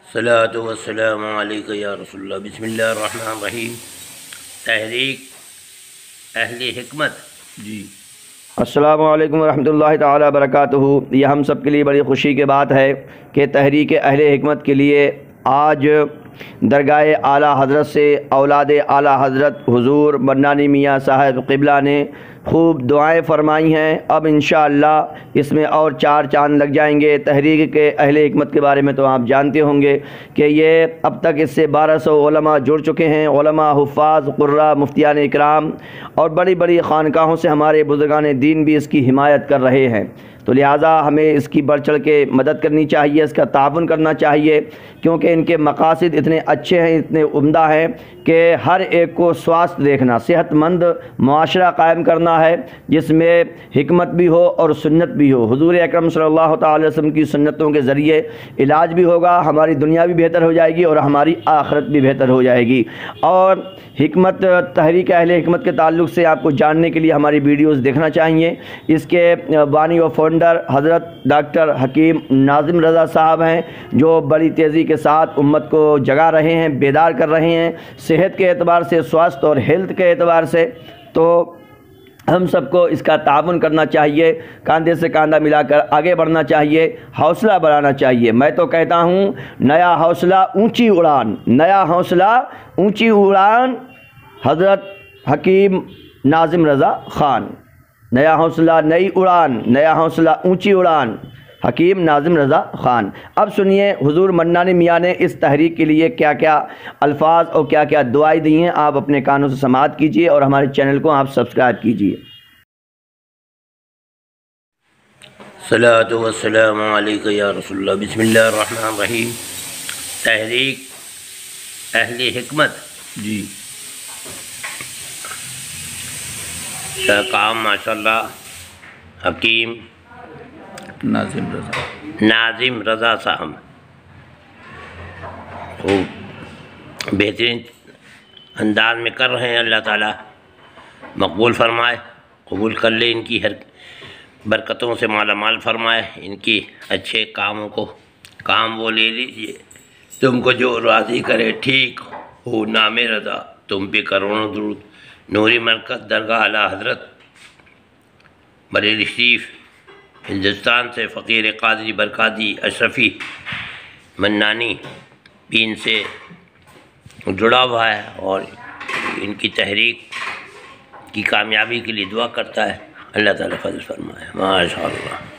सलातु वस्सलामु अलैका या रसूलल्लाह। बिस्मिल्लाहिर्रहमानिर्रहीम। तहरीक अहले हिकमत जी। अस्सलामु अलैकुम वरहमतुल्लाहि ताला बरकातुहू। ये हम सब के लिए बड़ी ख़ुशी की बात है कि तहरीक अहले हिकमत के लिए आज दरगाह आला हज़रत से औलाद आला हज़रत हुजूर मन्नानी मियाँ साहब क़िबला ने खूब दुआएं फरमाई हैं। अब इंशाअल्लाह इसमें और चार चांद लग जाएंगे। तहरीक के अहले हिकमत के बारे में तो आप जानते होंगे कि ये अब तक इससे 1200 उलमा जुड़ चुके हैं। उलमा, हुफ़ाज़, क़ुर्रा, मुफ्तियान इकराम और बड़ी बड़ी ख़ानकाहों से हमारे बुज़ुर्गान दीन भी इसकी हिमायत कर रहे हैं। तो लिहाजा हमें इसकी बढ़ चढ़ के मदद करनी चाहिए, इसका ताउन करना चाहिए, क्योंकि इनके मकासद इतने अच्छे हैं, इतने उम्दा हैं कि हर एक को स्वास्थ्य देखना, सेहतमंद मुआशरा कायम करना है जिसमें हिकमत भी हो और सुन्नत भी हो। हुज़ूर अकरम सल्लल्लाहु अलैहि वसल्लम की सुन्नतों के ज़रिए इलाज भी होगा, हमारी दुनिया भी बेहतर हो जाएगी और हमारी आखिरत भी बेहतर हो जाएगी। और हिकमत, तहरीक अहले हिकमत के ताल्लुक़ से आपको जानने के लिए हमारी वीडियोज़ देखना चाहिए। इसके बानी और फाउंडर हज़रत डॉक्टर हकीम नाज़िम रज़ा साहब हैं, जो बड़ी तेज़ी के साथ उम्मत को जगा रहे हैं, बेदार कर रहे हैं, सेहत के एतबार से, स्वास्थ्य और हेल्थ के एतबार से। तो हम सबको इसका ताउन करना चाहिए, कंधे से कंधा मिलाकर आगे बढ़ना चाहिए, हौसला बढ़ाना चाहिए। मैं तो कहता हूँ, नया हौसला ऊंची उड़ान, नया हौसला ऊंची उड़ान, हज़रत हकीम नाज़िम रज़ा ख़ान। नया हौसला नई उड़ान, नया हौसला ऊंची उड़ान, हकीम नाज़िम रज़ा ख़ान। अब सुनिए हुज़ूर मन्नानी मियाँ ने इस तहरीक के लिए क्या क्या अल्फाज और क्या क्या दुआएं दी हैं। आप अपने कानों से समाअत कीजिए और हमारे चैनल को आप सब्सक्राइब कीजिए। सलातु वस्सलामु अलैका या रसूलल्लाह। बिस्मिल्लाहिर्रहमानिर्रहीम। तहरीक अहले हिकमत जी का काम माशाल्लाह हकीम नाज़िम रज़ा साहब खूब बेहतरीन अंदाज में कर रहे हैं। अल्लाह ताला मकबूल फरमाए, कबूल कर ले, इनकी हर बरकतों से माला माल फरमाए, इनकी अच्छे कामों को काम वो ले लीजिए। तुमको जो राज़ी करे ठीक हो, नामे रज़ा तुम पे करोड़ों दुरूद। नूरी मरकज़ दरगाह आला हज़रत बरेली शरीफ हिंदुस्तान से फ़कीर क़ादरी बरकाती अशरफ़ी मन्नानी भी इनसे जुड़ा हुआ है और इनकी तहरीक की कामयाबी के लिए दुआ करता है। अल्लाह ताला फज़ल फरमाए। माशाअल्लाह।